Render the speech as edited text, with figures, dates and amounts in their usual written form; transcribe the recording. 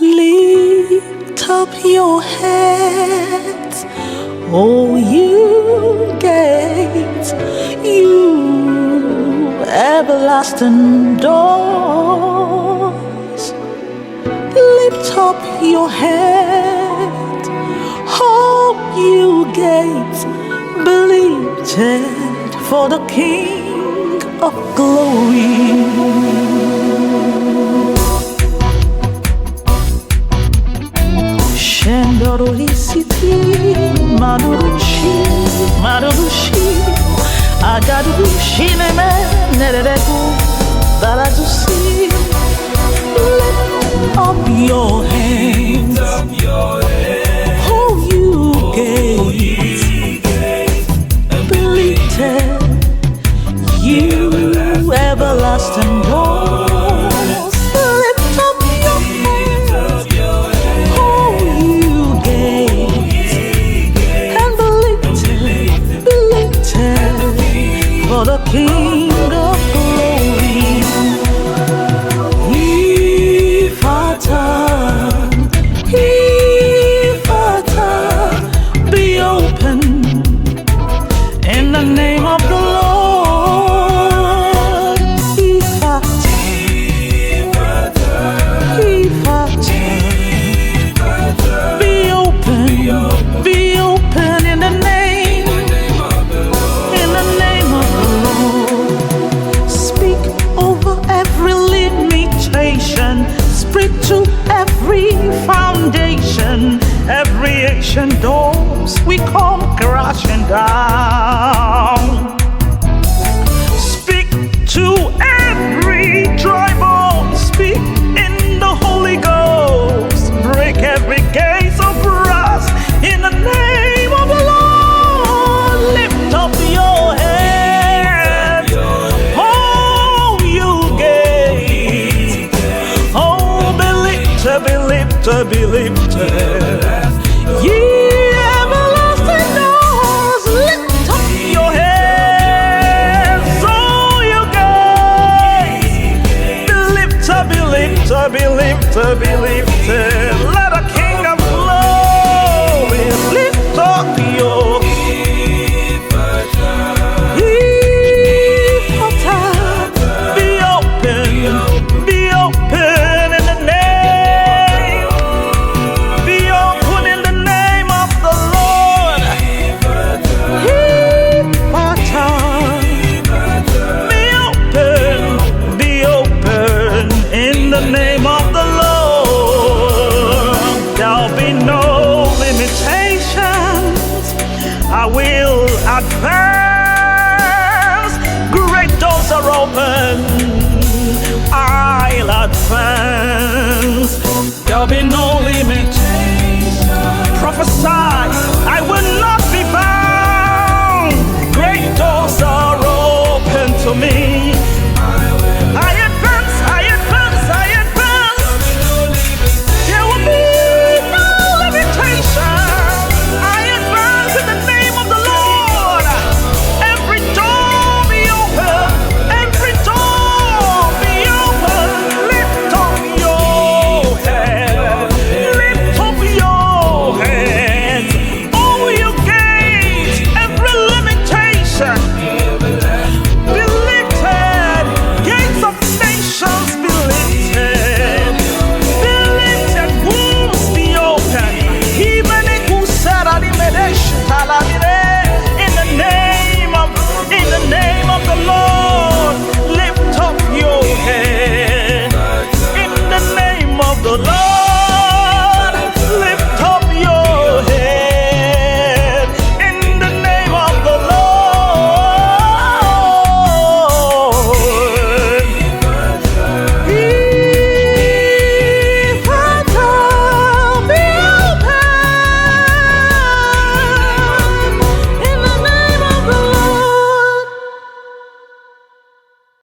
Lift up your heads, O you gates, you everlasting doors. Lift up your head, O you gates, be lifted for the King of glory. Shendororisiti, madurushi, agadurushi neme, nerereku, barazusi. Lift up your hands, oh you gates, be lifted, you everlasting doors. For the King of glory, Ifata, be open in the name of the Lord. Ifata, be open in the name. Speak to every foundation, every ancient doors, we come crashing down. Speak to every dry bone, speak in the Holy Ghost, break every gate of brass in the name of the Lord. Lift up your head, oh you gates, be lifted, ye everlasting doors. Lift up your heads, oh you gates, be lifted. Let the King of glory lift up your be open in the name. The name of the Lord, there'll be no limitations. I will advance. Great doors are open. I'll advance. There'll be no limitations. Prophesy.